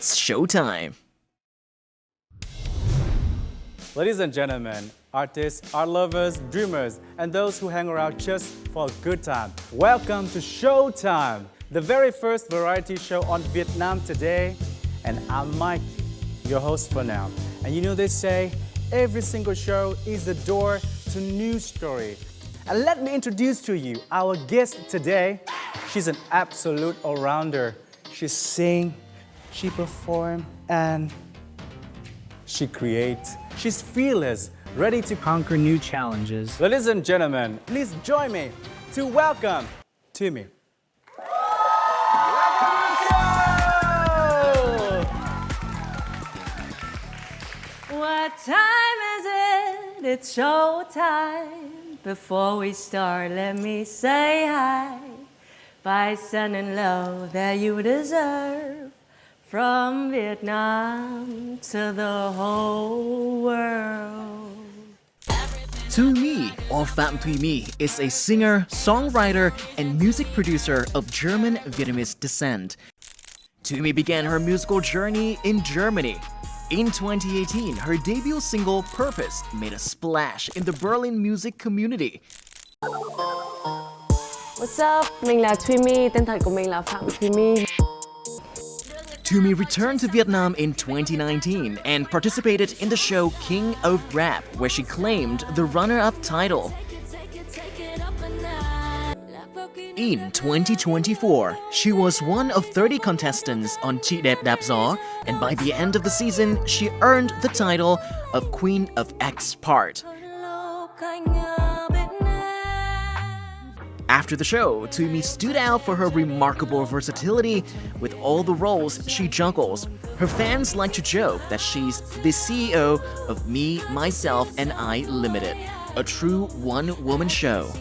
It's showtime. Ladies and gentlemen, artists, art lovers, dreamers, and those who hang around just for a good time. Welcome to Showtime, the very first variety show on Vietnam today. And I'm Mike, your host for now. And you know they say, every single show is the door to new story. And let me introduce to you our guest today. She's an absolute all-rounder. She sings, she performs, and she creates. She's fearless, ready to conquer new challenges. Ladies and gentlemen, please join me to welcome Tuimi. What time is it? It's showtime. Before we start, let me say hi. By sending love that you deserve. From Vietnam to the whole world. Tuimi, or Phạm Tuimi, is a singer, songwriter, and music producer of German Vietnamese descent. Tuimi began her musical journey in Germany. In 2018, her debut single, Purpose, made a splash in the Berlin music community. What's up? Mình là Tuimi, tên thật của mình là Phạm Tuimi. Tuimi returned to Vietnam in 2019 and participated in the show King of Rap, where she claimed the runner-up title. In 2024, she was one of 30 contestants on Chị Đẹp Đạp Gió, and by the end of the season, she earned the title of Queen of X Part. After the show, Tuimi stood out for her remarkable versatility with all the roles she juggles. Her fans like to joke that she's the CEO of Me, Myself, and I Limited, a true one-woman show.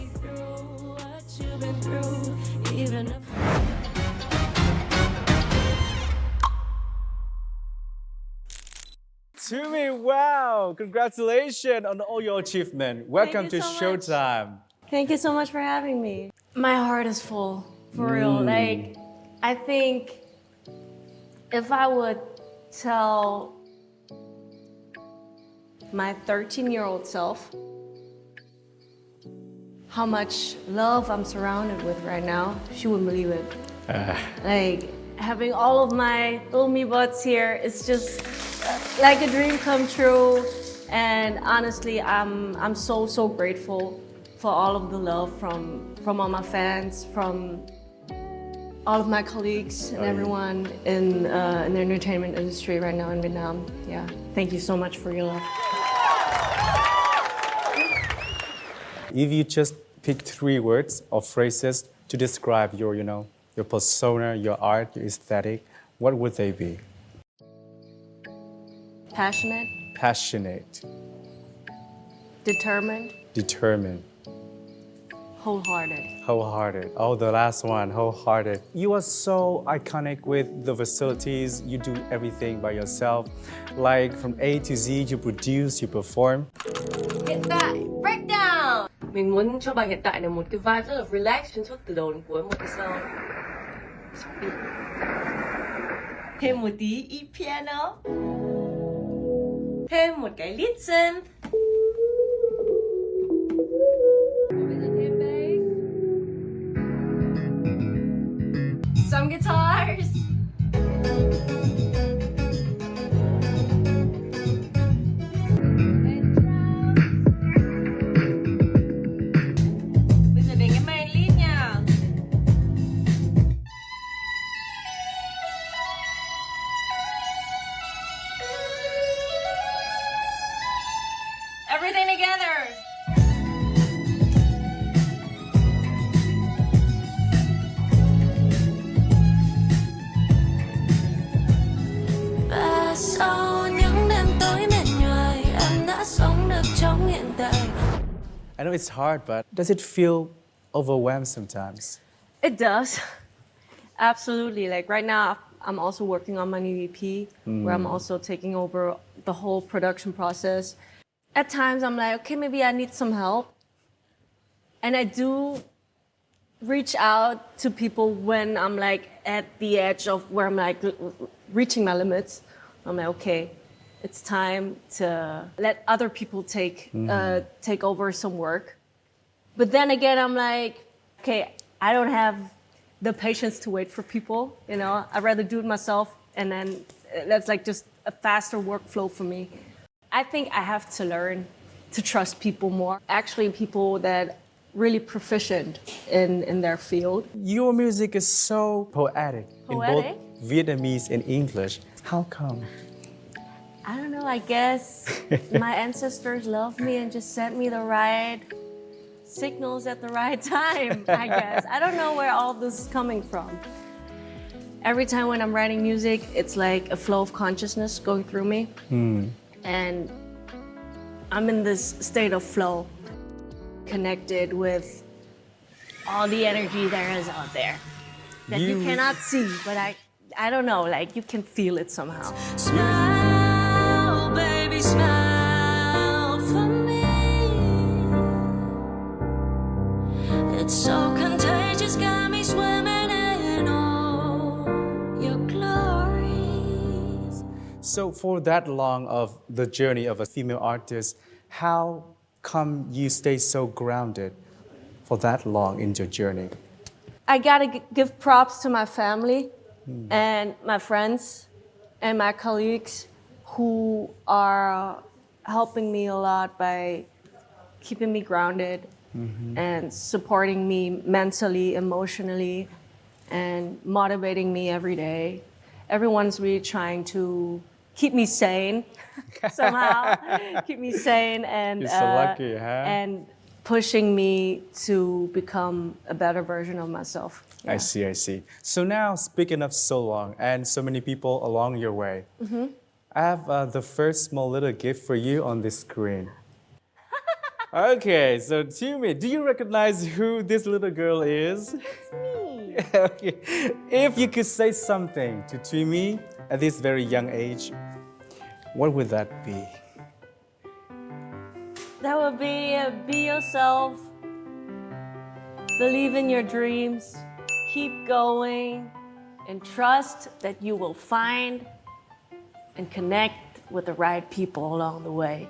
Tuimi, wow! Congratulations on all your achievement. Welcome to Showtime. Thank you so much for having me. My heart is full, for real. Like, I think if I would tell my 13-year-old self how much love I'm surrounded with right now, she wouldn't believe it. Like, having all of my little me buds here is just like a dream come true. And honestly, I'm so grateful for all of the love from all my fans, from all of my colleagues and everyone in the entertainment industry right now in Vietnam. Yeah, thank you so much for your love. If you just pick 3 words or phrases to describe your persona, your art, your aesthetic, what would they be? Passionate. Passionate. Determined. Determined. Wholehearted. Wholehearted. Oh, the last one, wholehearted. You are so iconic with the facilities. You do everything by yourself. Like from A to Z, you produce, you perform. Hiện tại, breakdown. Mình muốn cho bài hiện tại này một cái vibe rất là relax xuyên suốt từ đầu đến cuối một cái show. Thêm một tí piano. Thêm một cái lead synth. Some guitars. Bây giờ đến cái main lead nha. Everything together. I know it's hard, but does it feel overwhelmed sometimes? It does. Absolutely. Like right now, I'm also working on my new EP, where I'm also taking over the whole production process. At times, I'm like, okay, maybe I need some help. And I do reach out to people when I'm like at the edge of where I'm like reaching my limits. I'm like, okay, it's time to let other people take over some work. But then again, I'm like, okay, I don't have the patience to wait for people. You know, I'd rather do it myself, and then that's like just a faster workflow for me. I think I have to learn to trust people more. Actually, people that really proficient in their field. Your music is so poetic in both Poetic? Vietnamese and English. How come? I don't know, I guess my ancestors loved me and just sent me the right signals at the right time, I guess. I don't know where all this is coming from. Every time when I'm writing music, it's like a flow of consciousness going through me. And I'm in this state of flow, connected with all the energy there is out there that you cannot see, but I don't know, like you can feel it somehow. Smile, baby, smile for me. It's so contagious, got me swimming in all your glories. So for that long of the journey of a female artist, how come you stay so grounded for that long in your journey? I gotta give props to my family and my friends and my colleagues who are helping me a lot by keeping me grounded and supporting me mentally, emotionally, and motivating me every day. Everyone's really trying to keep me sane somehow, keep me sane and You're so lucky, huh? and pushing me to become a better version of myself. I see. So now, speaking of so long and so many people along your way, I have the first small little gift for you on this screen. Okay, so Tuimi, do you recognize who this little girl is? It's me. Okay. If you could say something to Tuimi at this very young age, what would that be? That would be yourself, believe in your dreams, keep going, and trust that you will find and connect with the right people along the way.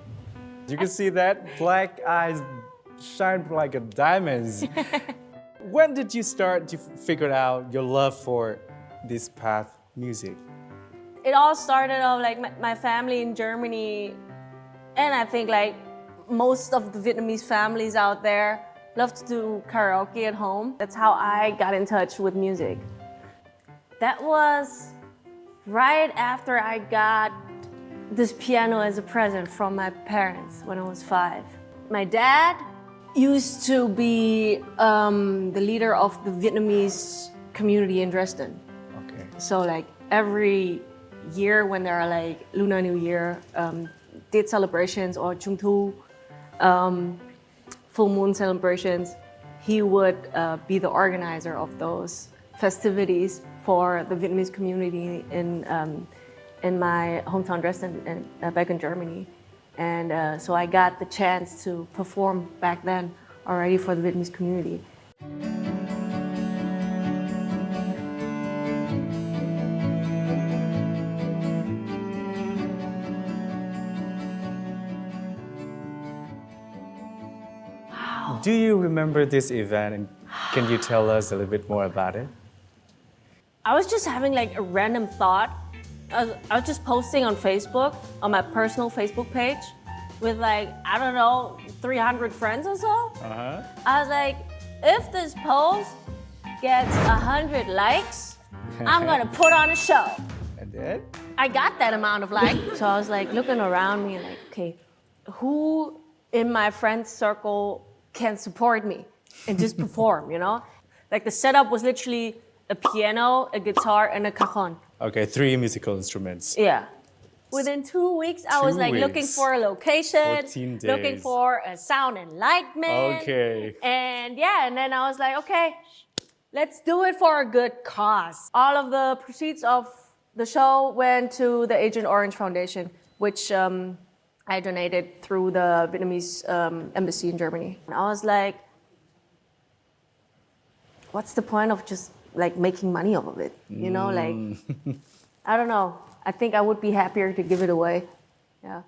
You can see that black eyes shine like a diamonds. When did you start to figure out your love for this path, music? It all started off like my family in Germany, and I think like most of the Vietnamese families out there love to do karaoke at home. That's how I got in touch with music. That was right after I got this piano as a present from my parents when I was 5. My dad used to be the leader of the Vietnamese community in Dresden. Okay. So like every year when there are like Lunar New Year, date celebrations or Trung Thu, full moon celebrations, he would be the organizer of those festivities for the Vietnamese community in my hometown Dresden and back in Germany. And so I got the chance to perform back then already for the Vietnamese community. Do you remember this event and can you tell us a little bit more about it? I was just having like a random thought. I was just posting on Facebook, on my personal Facebook page, with like, I don't know, 300 friends or so. I was like, if this post gets 100 likes, I'm gonna put on a show. And then? I got that amount of likes. So I was like looking around me and like, okay, who in my friend circle can support me and just perform, you know? Like the setup was literally a piano, a guitar, and a cajon. Okay, 3 musical instruments. Yeah. Within 2 weeks, I was 2 like looking weeks. for a location, 14 looking days. for a sound and light man. Okay. And yeah, and then I was like, okay, let's do it for a good cause. All of the proceeds of the show went to the Agent Orange Foundation, which I donated through the Vietnamese embassy in Germany. And I was like, what's the point of just like making money off of it? You know, like, I don't know. I think I would be happier to give it away. Yeah.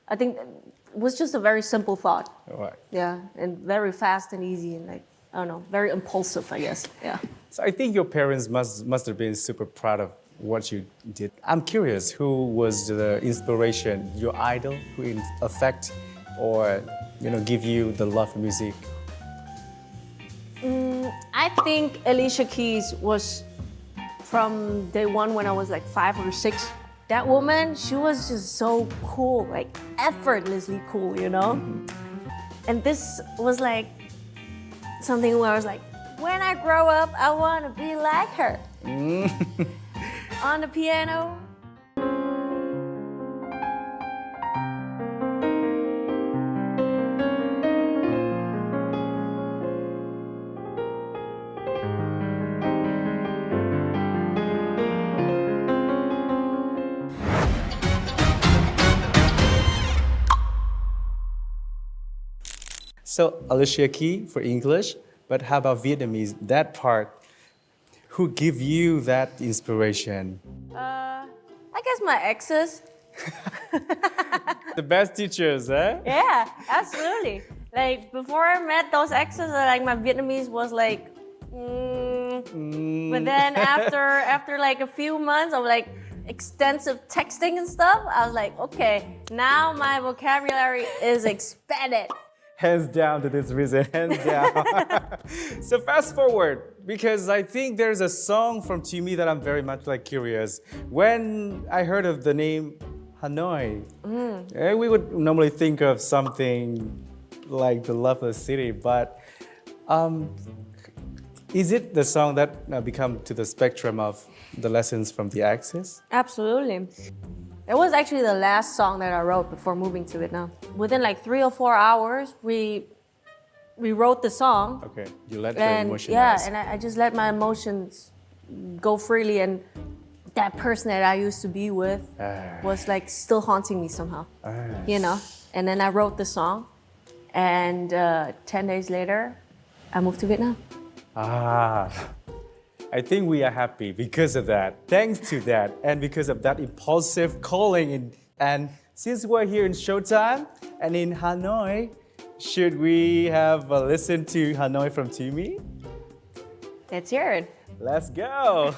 I think it was just a very simple thought. Right. Yeah. And very fast and easy and like, I don't know, very impulsive, I guess. Yeah. So I think your parents must have been super proud of what you did. I'm curious, who was the inspiration, your idol, who affect or give you the love of music? I think Alicia Keys was from day one when I was like 5 or 6. That woman, she was just so cool, like effortlessly cool, you know? And this was like something where I was like, when I grow up, I want to be like her. On the piano. So Alicia Keys for English, but how about Vietnamese? That part, who give you that inspiration? I guess my exes. The best teachers, eh? Yeah, absolutely. Like before I met those exes, like my Vietnamese was like, But then after like a few months of like extensive texting and stuff, I was like, okay, now my vocabulary is expanded. Hands down to this reason, hands down. So fast forward, because I think there's a song from Tuimi that I'm very much like curious. When I heard of the name Hanoi, we would normally think of something like the Loveless City, but is it the song that become to the spectrum of the lessons from the Axis? Absolutely. It was actually the last song that I wrote before moving to Vietnam. Within like 3 or 4 hours, we wrote the song. Okay, you let your emotions. Yeah, and I just let my emotions go freely, and that person that I used to be with was like still haunting me somehow, you know? And then I wrote the song, and 10 days later, I moved to Vietnam. I think we are happy because of that, thanks to that, and because of that impulsive calling. And since we're here in Showtime and in Hanoi, should we have a listen to Hanoi from Tuimi? Let's hear it. Let's go.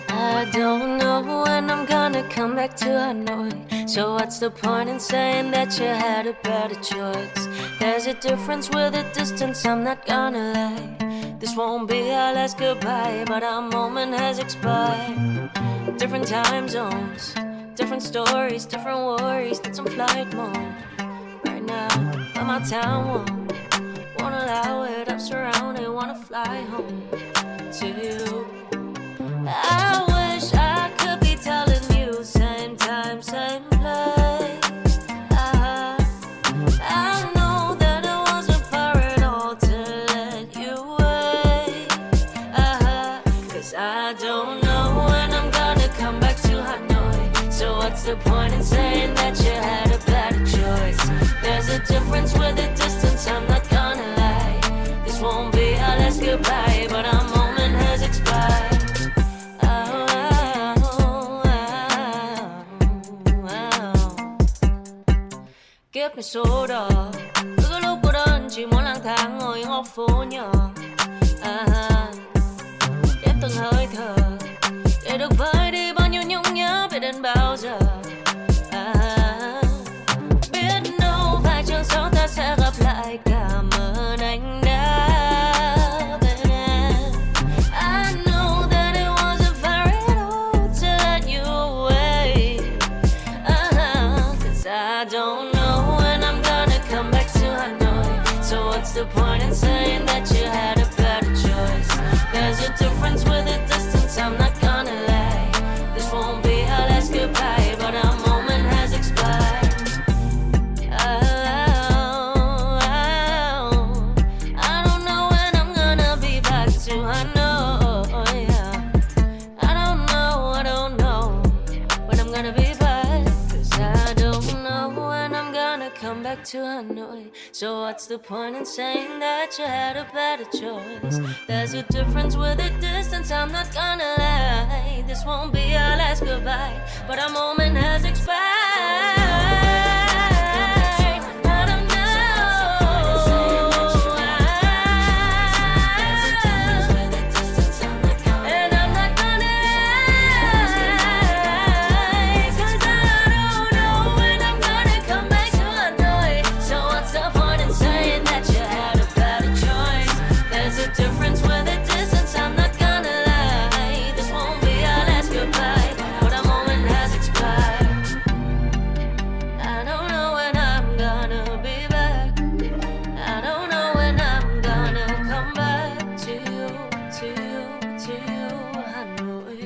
I don't know when I'm gonna come back to Hanoi. So what's the point in saying that you had a better choice? There's a difference with the distance, I'm not gonna lie. This won't be our last goodbye, but our moment has expired. Different time zones, different stories, different worries. Need some flight mode right now, but my town won't allow it. I'm surrounded, wanna fly home to you. I wish I could be telling you same time, same place. I know that it wasn't fair at all to let you wait. 'Cause I don't know when I'm gonna come back to Hanoi. So what's the point in saying that you had a better choice? There's a difference with the distance, I'm not gonna lie. This won't be our last goodbye, but our moment has expired. Kiếp này số đỏ, cứ có lúc cô đơn chỉ muốn lang thang ngồi ngõ phố nhỏ. Tiếp từng hơi thở để được vơi đi bao nhiêu nhung nhớ biết đến bao giờ. Biết đâu vài chương sau ta sẽ gặp lại. Cảm ơn anh đã về. I know that it wasn't fair at all to let you away. 'Cause I don't know when I'm gonna come back to Hanoi. So what's the point in saying that you had a better choice? There's a difference with the distance, I'm not gonna lie. This won't be our last goodbye, but our moment has expired. I don't know when I'm gonna be back to Hanoi. I don't know when I'm gonna be back. 'Cause I don't know when to Hanoi. So what's the point in saying that you had a better choice? There's a difference with the distance, I'm not gonna lie. This won't be our last goodbye, but our moment has expired. I don't know. And I'm not gonna lie, 'cause I don't know when I'm gonna come back to Hanoi. So what's the point in saying that you had a better choice? There's a difference with the distance, I'm not gonna lie. This won't be our last goodbye, but our moment has expired. I don't know when I'm gonna be back. I don't know when I'm gonna come back to you, to you, to you, Hanoi.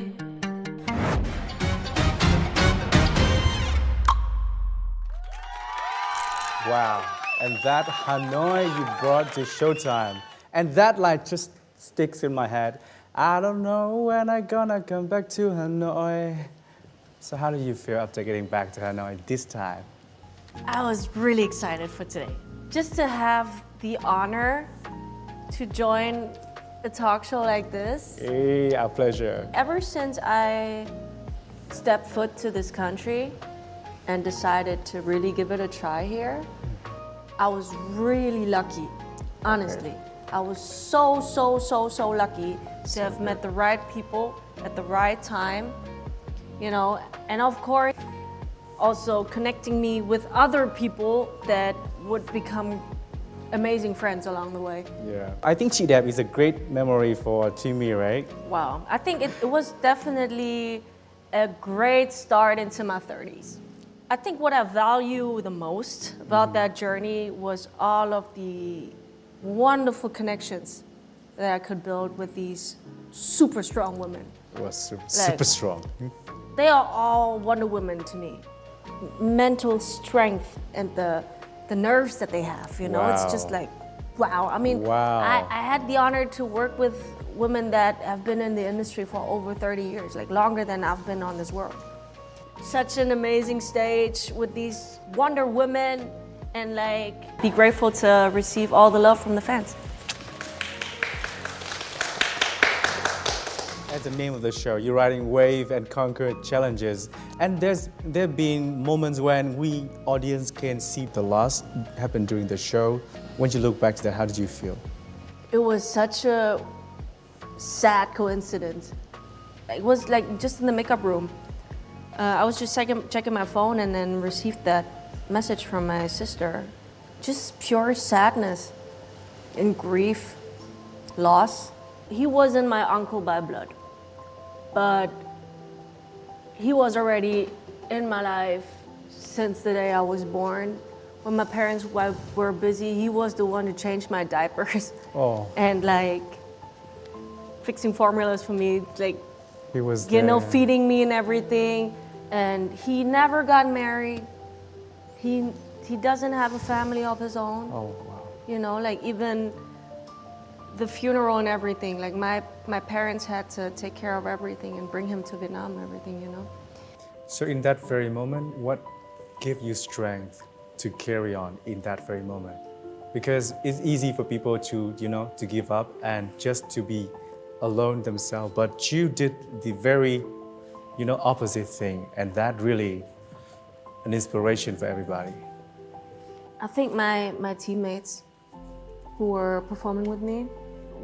Wow. And that Hanoi you brought to Showtime. And that line just sticks in my head. I don't know when I'm gonna come back to Hanoi. So how do you feel after getting back to Hanoi this time? I was really excited for today. Just to have the honor to join a talk show like this. Hey, our pleasure. Ever since I stepped foot to this country and decided to really give it a try here, I was really lucky, honestly. I was so lucky to have met the right people at the right time, you know, and of course, also connecting me with other people that would become amazing friends along the way. Yeah. I think Chidab is a great memory for Tuimi, right? Wow, I think it was definitely a great start into my 30s. I think what I value the most about that journey was all of the wonderful connections that I could build with these super strong women. It was super strong. They are all Wonder Women to me. Mental strength and the nerves that they have, you know, it's just like, wow. I mean, I had the honor to work with women that have been in the industry for over 30 years, like longer than I've been on this world. Such an amazing stage with these Wonder Women, and like, be grateful to receive all the love from the fans. That's the name of the show. You're riding wave and conquer challenges. And there've been moments when we, audience, can see the loss happen during the show. When you look back to that, how did you feel? It was such a sad coincidence. It was like just in the makeup room. I was just checking my phone and then received that message from my sister. Just pure sadness and grief, loss. He wasn't my uncle by blood, but he was already in my life since the day I was born. When my parents were busy, he was the one who changed my diapers. And like fixing formulas for me, like, He was you know, there. feeding me and everything. And he never got married. He doesn't have a family of his own. Oh, wow. You know, like even the funeral and everything. Like my parents had to take care of everything and bring him to Vietnam and everything, you know. So in that very moment, what gave you strength to carry on in that very moment? Because it's easy for people to, you know, to give up and just to be alone themselves. But you did the very, you know, opposite thing. And that really an inspiration for everybody. I think my teammates who were performing with me,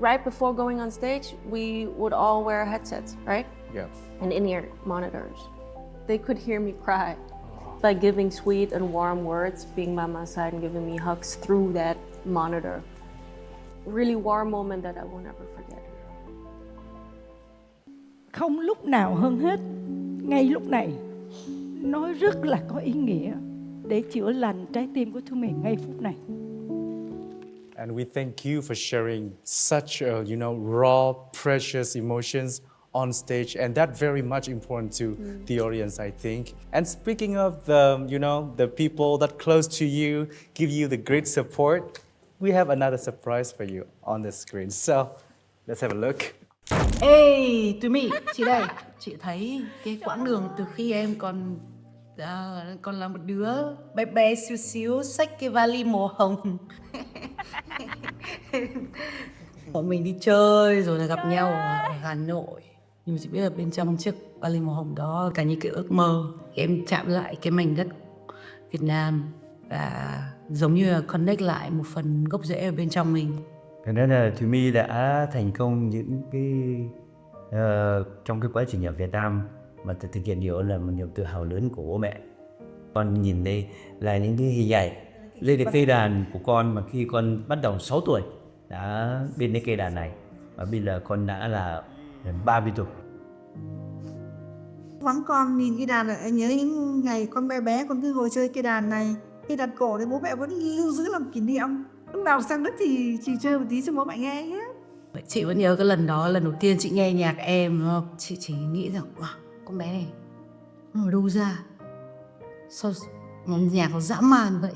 right before going on stage, we would all wear headsets, right? Yeah. And in-ear monitors. They could hear me cry by giving sweet and warm words, being by my side and giving me hugs through that monitor. Really warm moment that I will never forget. Không lúc nào hơn hết, ngay lúc này, nó rất là có ý nghĩa để chữa lành trái tim của Tuimi ngay phút này. And we thank you for sharing such, you know, raw, precious emotions on stage, and that's very much important to the audience, I think. And speaking of the, you know, the people that close to you, give you the great support, we have another surprise for you on the screen. So let's have a look. Ê, Tuimi, chị đây. Chị thấy cái quãng đường từ khi em còn Còn là một đứa bé bé xíu xíu xách cái vali màu hồng. Bọn mình đi chơi rồi là gặp nhau ở Hà Nội. Nhưng chỉ biết là bên trong chiếc vali màu hồng đó cả như cái ước mơ. Em chạm lại cái mảnh đất Việt Nam và giống như là connect lại một phần gốc rễ ở bên trong mình. Thế nên là Tuimi đã thành công những cái trong cái quá trình ở Việt Nam mà thực hiện điều là một niềm tự hào lớn của bố mẹ. Con nhìn đây là những cái hình ảnh lên được cây đàn của con mà khi con bắt đầu 6 tuổi đã bên cái cây đàn này, và bây giờ con đã là 30 tuổi. Vắng con nhìn cái đàn này, nhớ những ngày con bé bé con cứ ngồi chơi cái đàn này, cái đàn cổ thì bố mẹ vẫn lưu giữ làm kỷ niệm. Lúc nào sang đất thì chị chơi một tí cho bố mẹ nghe nhé. Chị vẫn nhớ cái lần đó, lần đầu tiên chị nghe nhạc em đúng không? Chị chỉ nghĩ rằng wow, con bé này nó ở đâu ra? Sao nhạc nó dã man vậy?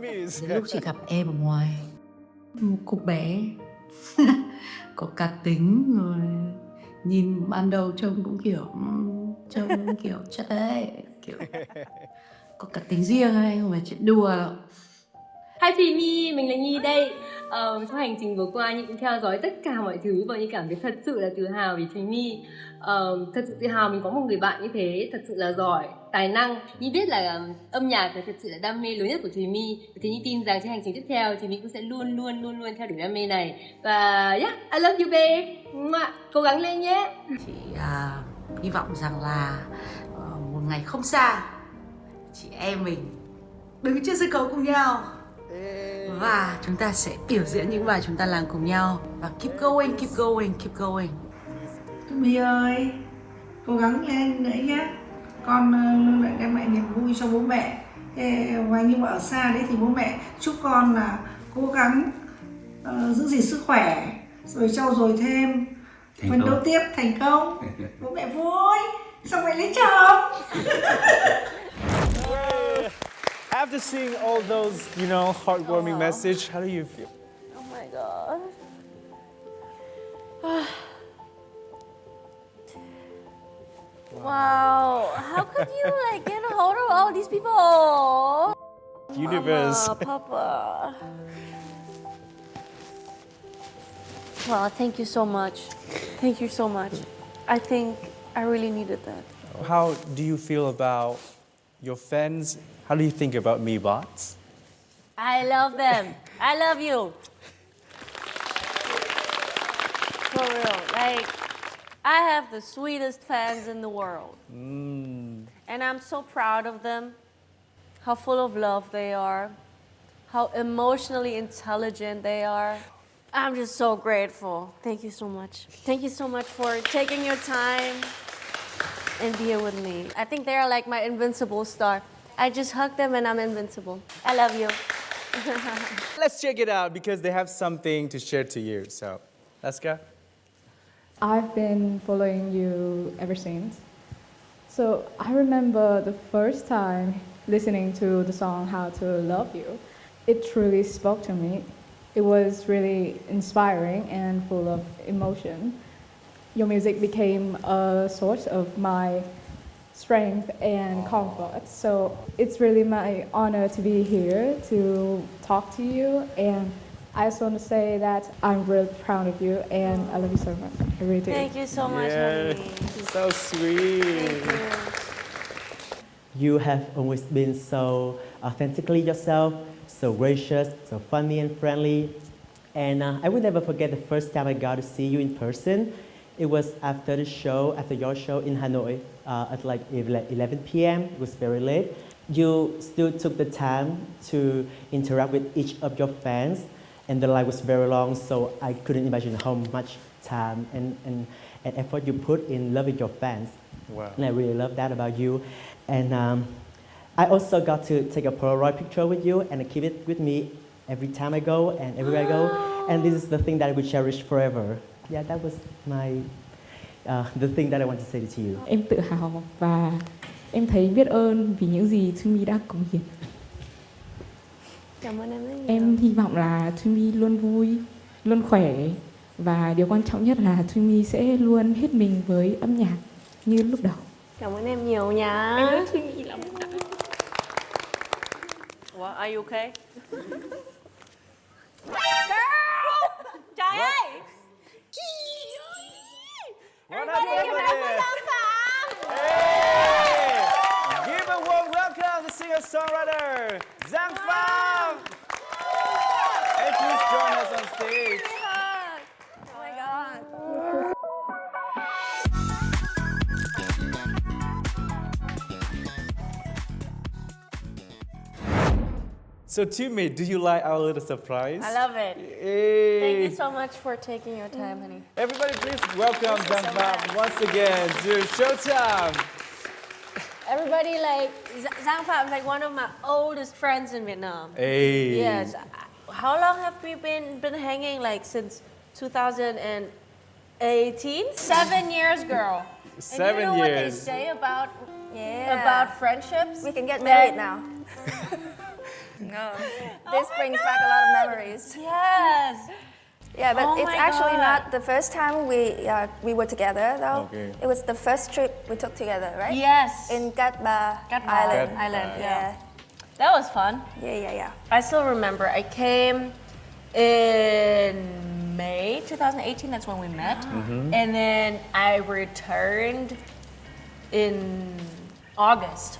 Đến lúc chị gặp em ở ngoài, một cô bé có cá tính rồi, nhìn ban đầu trông cũng kiểu chất đấy, kiểu có cá tính riêng ấy, không phải chuyện đùa đâu. Hi Tuimi, mình là Nhi đây. Trong hành trình vừa qua Nhi cũng theo dõi tất cả mọi thứ và Nhi cảm thấy thật sự là tự hào vì Tuimi. Thật sự tự hào mình có một người bạn như thế, thật sự là giỏi, tài năng. Nhi biết là âm nhạc là thật sự là đam mê lớn nhất của Tuimi. Thế Nhi tin rằng trên hành trình tiếp theo Tuimi cũng sẽ luôn theo đuổi đam mê này. Và yeah, I love you babe. Cố gắng lên nhé. Chị hy vọng rằng là một ngày không xa, chị em mình đứng trên sân khấu cùng nhau và chúng ta sẽ biểu diễn những bài chúng ta làm cùng nhau. Và keep going. Tuimi ơi, cố gắng lên nữa nhé. Con luôn lại đem lại niềm vui cho bố mẹ. Và nhưng mà ở xa đấy thì bố mẹ chúc con là cố gắng giữ gìn sức khỏe, rồi trau dồi thêm, phấn đấu tiếp thành công. Bố mẹ vui, xong mẹ lấy chồng. After seeing all those, heartwarming message, how do you feel? Oh my god. Wow, how could you get a hold of all these people? Universe. Mama, Papa. Well, thank you so much. Thank you so much. I think I really needed that. How do you feel about your fans? How do you think about me bots? I love them. I love you. For real. I have the sweetest fans in the world. And I'm so proud of them. How full of love they are. How emotionally intelligent they are. I'm just so grateful. Thank you so much. Thank you so much for taking your time and being with me. I think they are like my invincible star. I just hug them and I'm invincible. I love you. Let's check it out because they have something to share to you. So, let's go. I've been following you ever since. So I remember the first time listening to the song How to Love You. It truly spoke to me. It was really inspiring and full of emotion. Your music became a source of my strength and comfort. So it's really my honor to be here to talk to you, and I just want to say that I'm really proud of you and I love you so much. I really do. Thank you so much, Yeah, honey. so sweet. Thank you. You have always been so authentically yourself, so gracious, so funny and friendly. And I will never forget the first time I got to see you in person. It was after the show, after your show in Hanoi at 11 p.m. It was very late. You still took the time to interact with each of your fans, and the line was very long, so I couldn't imagine how much time and effort you put in loving your fans. Wow. And I really love that about you. And I also got to take a Polaroid picture with you, and I keep it with me every time I go and everywhere I go. And this is the thing that I will cherish forever. Yeah, that was the thing that I want to say to you. Em tự hào và em thấy biết ơn vì những gì Tuimi đã cống hiến. Cảm ơn em rất nhiều. Em hy vọng là Tuimi luôn vui, luôn khỏe, và điều quan trọng nhất là Tuimi sẽ luôn hết mình với âm nhạc như lúc đầu. Cảm ơn em nhiều nha. Em rất Tuimi lắm. quá? Are you okay? Girl! Trời ơi! Everybody give it up for Giang Phạm! Hey! Give a warm welcome to singer-songwriter Giang Phạm! Hey, please join us on stage. Oh my god. So Tuimi, do you like our little surprise? I love it. Hey. Thank you so much for taking your time, honey. Everybody please welcome Giang Phạm once again to Showtime. Everybody Giang Phạm is like one of my oldest friends in Vietnam. Hey. Yes. How long have we been hanging? Like since 2018? 7 years, girl. 7 and you know years. What they say about Yeah. friendships? We can get married now. No. This brings back a lot of memories. Yes. Yeah, but Oh it's my actually God. not the first time we were together though. Okay. It was the first trip we took together, right? Yes. In Cat Ba Cat Ba Island. Island, Yeah. That was fun. Yeah. I still remember. I came in May 2018. That's when we met. And then I returned in August.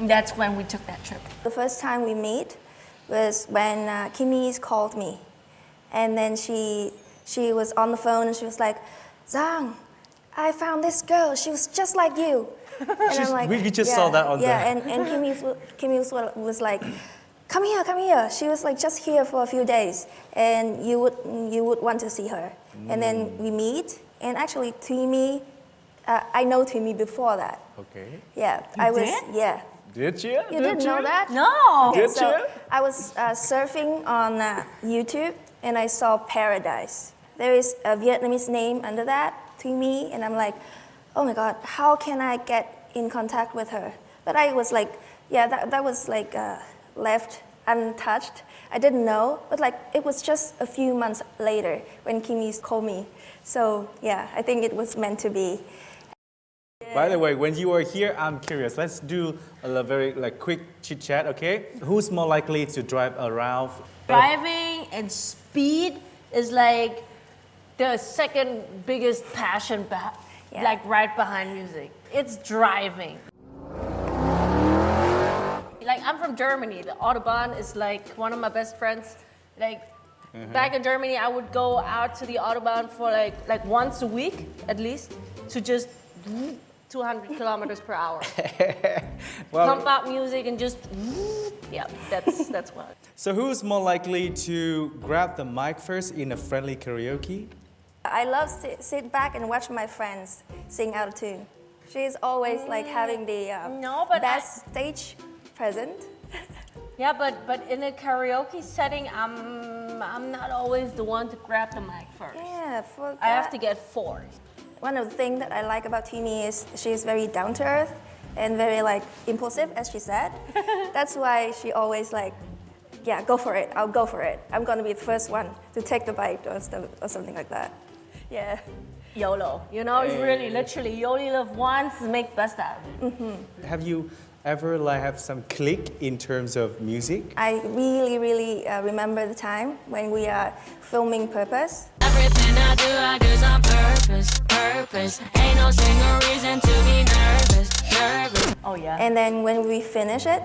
That's when we took that trip. The first time we meet was when Kimi called me, and then she was on the phone and she was like, "Giang, I found this girl. She was just like you." And I'm like, we just saw that on and Kimi was like, come here. She was like just here for a few days, and you would want to see her. And then we meet, and actually Tuimi, I know Tuimi before that. Okay. Yeah, did? Yeah. Did you? You didn't know that? No. Okay, Did so you? I was surfing on YouTube and I saw Paradise. There is a Vietnamese name under that, Tuimi, and I'm like, oh my God, how can I get in contact with her? But I was like, that was like left untouched. I didn't know, but like it was just a few months later when Kimi called me. So yeah, I think it was meant to be. By the way, when you are here, I'm curious. Let's do a very quick chit chat, okay? Who's more likely to drive around? Driving and speed is like the second biggest passion, like right behind music. It's driving. Like I'm from Germany. The Autobahn is like one of my best friends. Like back in Germany, I would go out to the Autobahn for like once a week at least to just 200 kilometers per hour. Pump out music and just that's what. So who's more likely to grab the mic first in a friendly karaoke? I love sit back and watch my friends sing out of tune. She's always like having the best stage present. Yeah, but in a karaoke setting, I'm not always the one to grab the mic first. Yeah, for that. I have to get forced. One of the things that I like about Tuimi is she's very down to earth and very like impulsive, as she said. That's why she always like, yeah, go for it. I'll go for it. I'm gonna be the first one to take the bite or something like that. Yeah. YOLO. You know, it's really literally you only live once, make best out of it. Have you ever have some click in terms of music? I really remember the time when we are filming Purpose. Everything I do on purpose. Ain't no single reason to be nervous. Oh yeah. And then when we finish it,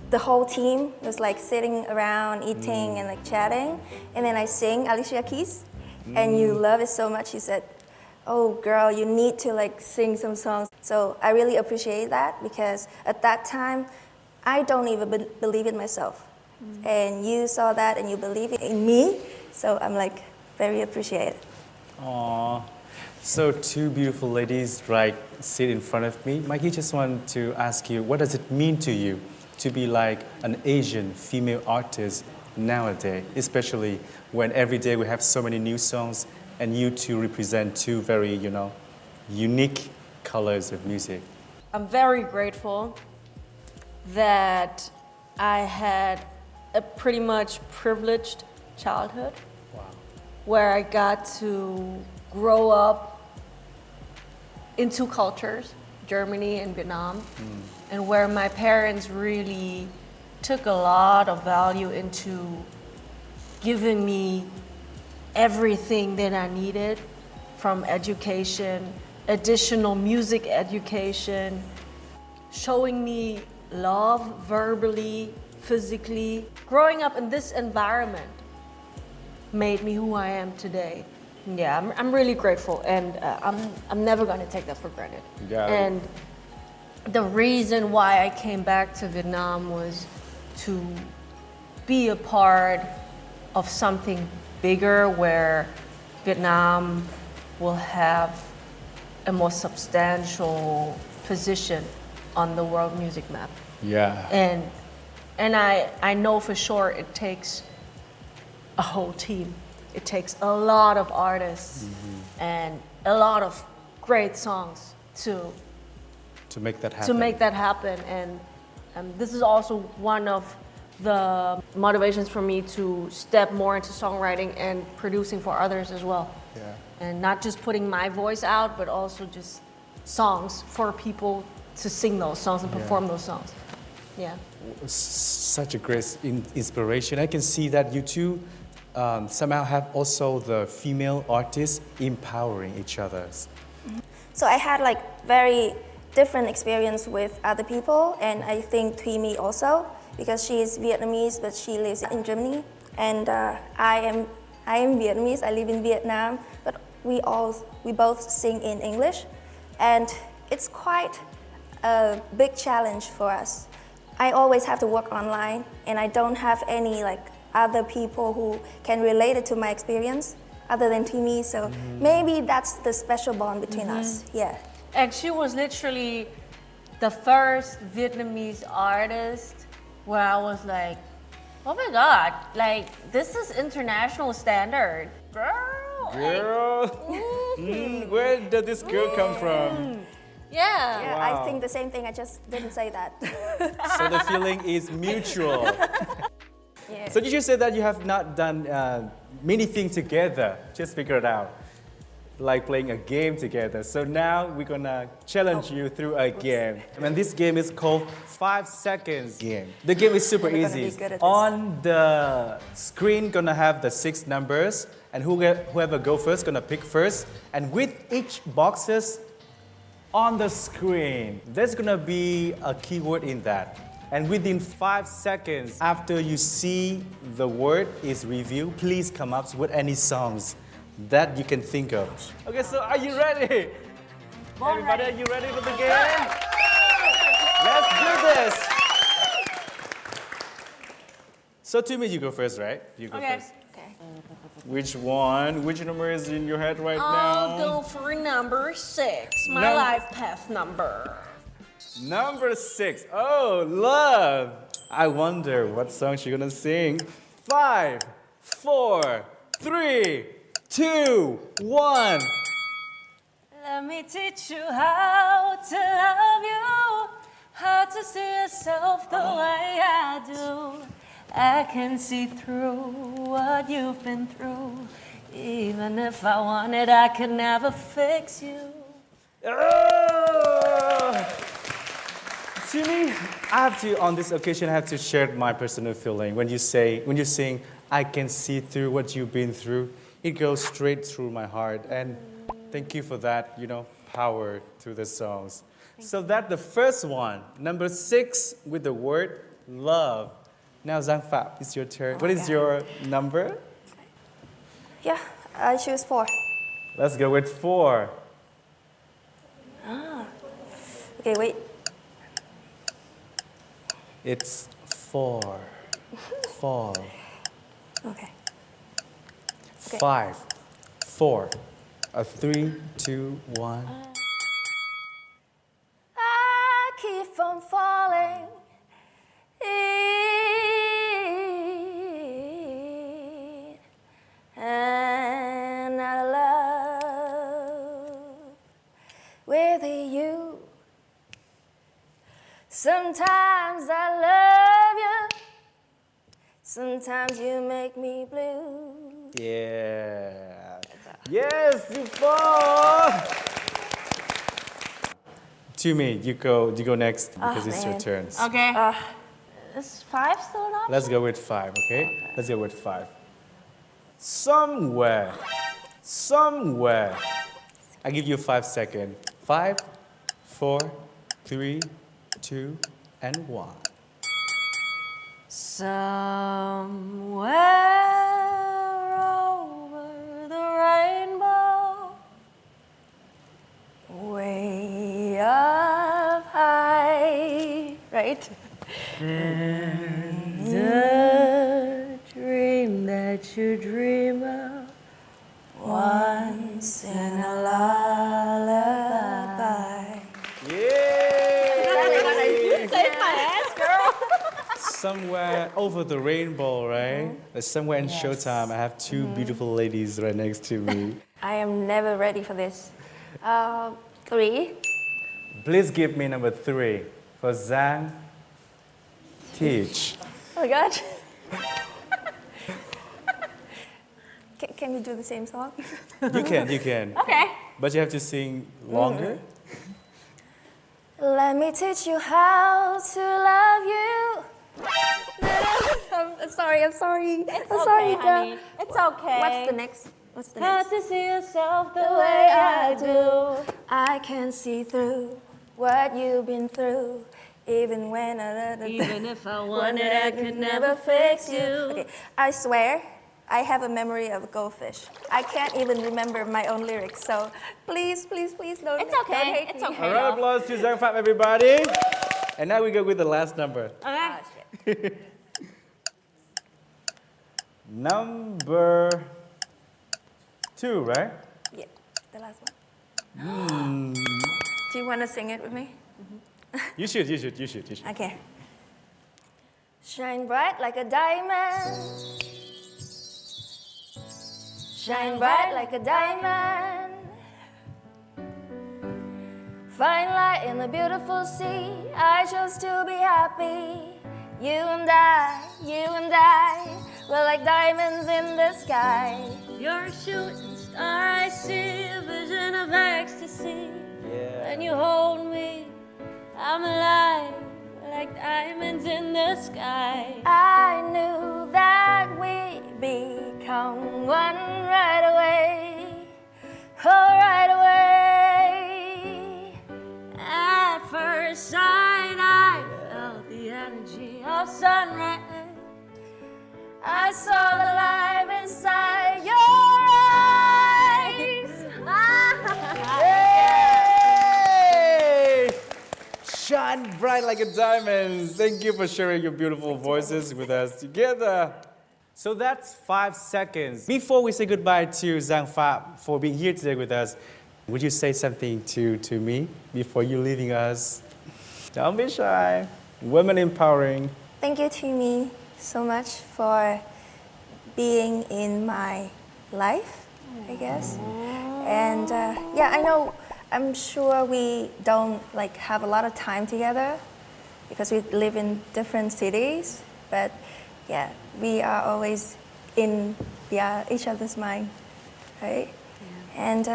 the whole team was like sitting around eating and like chatting. And then I sing Alicia Keys, and you love it so much. She said, "Oh girl, you need to like sing some songs." So I really appreciate that because at that time, I don't even believe in myself. And you saw that and you believe in me. So I'm like very appreciated. Aww. So two beautiful ladies sit in front of me. Mikey, just want to ask you, what does it mean to you to be like an Asian female artist nowadays, especially when every day we have so many new songs and you two represent two very, unique colors of music? I'm very grateful that I had a pretty much privileged childhood. Wow. Where I got to grow up in two cultures, Germany and Vietnam, and where my parents really took a lot of value into giving me everything that I needed, from education, additional music education, showing me love verbally, physically. Growing up in this environment made me who I am today. Yeah, I'm really grateful, and I'm never gonna take that for granted. Yeah. And the reason why I came back to Vietnam was to be a part of something bigger, where Vietnam will have a more substantial position on the world music map. Yeah. And I know for sure it takes a whole team. It takes a lot of artists and a lot of great songs to make that happen. to make that happen. And this is also one of the motivations for me to step more into songwriting and producing for others as well. Yeah. And not just putting my voice out, but also just songs for people to sing those songs and perform those songs. Yeah. Such a great inspiration. I can see that you two somehow have also the female artists empowering each other. So I had like very different experience with other people, and I think Tuimi also, because she is Vietnamese but she lives in Germany, and I am Vietnamese. I live in Vietnam, but we both sing in English, and it's quite a big challenge for us. I always have to work online, and I don't have any like other people who can relate it to my experience other than Tuimi, so maybe that's the special bond between us. Yeah. And she was literally the first Vietnamese artist where I was like, oh my God, like this is international standard. Girl. Where did this girl come from? Yeah. Yeah, Wow. I think the same thing. I just didn't say that. So the feeling is mutual. Yeah. So you just said that you have not done many things together. Just figure it out. Like playing a game together. So now we're gonna challenge you through a game. And this game is called 5 seconds game. The game is super We're gonna easy. be good at this. On the screen gonna have the 6 numbers, and whoever go first gonna pick first. And with each boxes on the screen, there's gonna be a keyword in that. And within 5 seconds after you see the word is revealed, please come up with any songs that you can think of. Okay, so are you ready? Everybody, are you ready for the game? Let's do this. So Tuimi, you go first, right? You go Okay. first. Okay. Which one? Which number is in your head right I'll now? go for number 6, my Num- life path number. Number 6. Oh, love. I wonder what song she's gonna sing. 5, 4, 3, 2, 1. Let me teach you how to love you, how to see yourself the way I do. I can see through what you've been through. Even if I wanted, I could never fix you. Oh! To me, on this occasion, I have to share my personal feeling. When you sing, I can see through what you've been through, it goes straight through my heart. And thank you for that, power through the songs. So that's the first one. Number 6 with the word love. Now, Giang Phạm, it's your turn. What is your number? Yeah, I choose 4. Let's go with 4. Okay, wait. It's 4. Fall. Okay. 5, 4. 3, 2, 1. I keep on falling in and I love with you. Sometimes I love you, sometimes you make me blue. Yeah. Yes, you fall. Tuimi, you go next because it's your man. turn. Okay. Is 5 still an option? Let's go with 5, okay? Let's go with 5. Somewhere. Somewhere. I give you 5 seconds. 5, 4, 3, 2, and 1. Somewhere over the rainbow, Way up high, right? there's a dream that you dream of. Once in a lullaby. Yay! Saved my ass, girl. Somewhere over the rainbow, right? There's somewhere in Showtime. I have 2 beautiful ladies right next to me. I am never ready for this. 3. Please give me number 3 for Zhang Teach. Oh my God. Can we do the same song? You can. Okay. But you have to sing longer. Let me teach you how to love you. I'm sorry. It's I'm okay, sorry, honey. It's okay. What's the next? How to see yourself the way I do. I can see through what you've been through. Even when Even if I wanted, I could never fix you. Okay, I swear, I have a memory of a goldfish. I can't even remember my own lyrics, so please don't. It's okay. Don't hate It's me. okay. A round of applause to Zhang Fab, everybody. And now we go with the last number. Okay. Shit. Number 2, right? Yeah, the last one. Do you want to sing it with me? You should. Okay. Shine bright like a diamond. Shine bright like a diamond. Find light in the beautiful sea. I chose to be happy. You and I, we're like diamonds in the sky. You're a shooting star, I see a vision of ecstasy. Yeah. When you hold me, I'm alive, like diamonds in the sky. I knew that we'd become one right away. Oh, right away. At first sight, I felt the energy of sunrise. I saw the light inside your eyes. Hey! Shine bright like a diamond. Thank you for sharing your beautiful voices with us together. So that's 5 seconds. Before we say goodbye to Zhang Fab for being here today with us, would you say something to me before you leaving us? Don't be shy. Women empowering. Thank you, Tuimi, so much for being in my life, I guess. And yeah, I'm sure we don't have a lot of time together because we live in different cities, but yeah, we are always in each other's mind, right? Yeah. And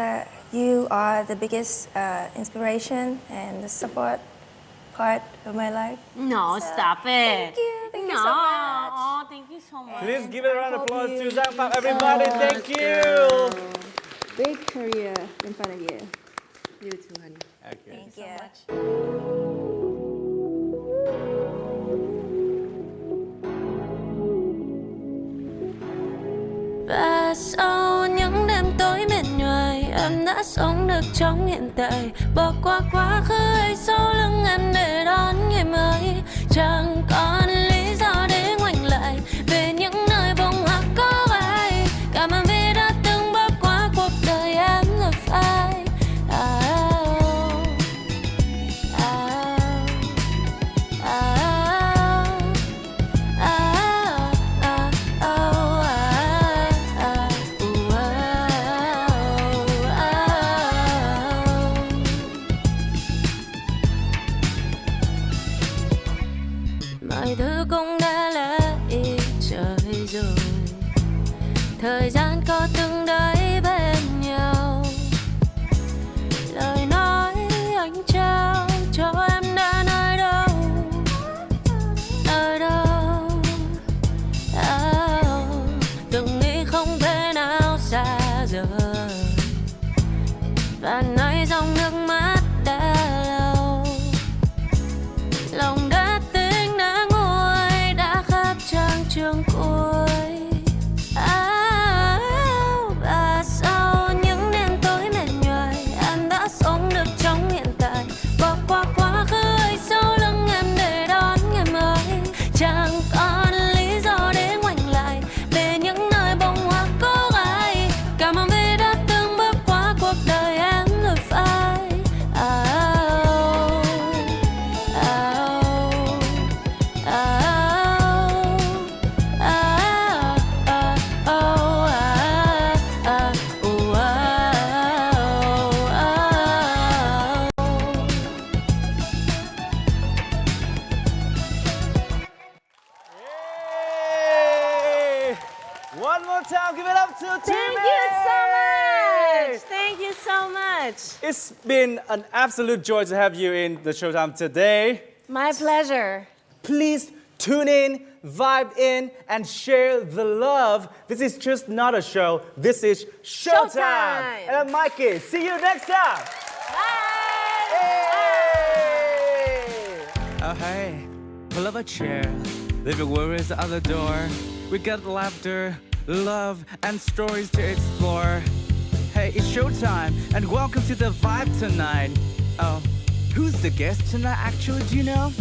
you are the biggest inspiration and the support part of my life. No, So, stop it. Thank you so much. Oh, thank you so much. Please give a round of hope applause you to Zhang Fab, everybody. Thank you. Big career in front of you. You too, honey. Okay. Thank you. Và sau những đêm tối mệt nhoài, em đã sống được trong hiện tại, bỏ qua quá khứ ấy sau lưng em để đón ngày mới. Chẳng còn lý do để ngoảnh lại về những nơi bông hoa có ai. Cảm ơn vì đã từng bước qua cuộc đời em rồi phải. Mọi thứ cũng đã là ý trời rồi. Thời gian có từng đấy bên nhau. Lời nói anh trao cho em đã nơi đâu. Nơi đâu. Showtime. Give it up to Tuimi. Thank you so much. Thank you so much. It's been an absolute joy to have you in the Showtime today. My pleasure. Please tune in, vibe in, and share the love. This is just not a show. This is Showtime. Showtime. And I'm Mikey. See you next time. Bye. Hey. Oh hey, pull up a chair, leave your worries at the door. We got laughter, love, and stories to explore. Hey, it's showtime, and welcome to the vibe tonight. Oh, who's the guest tonight actually, do you know?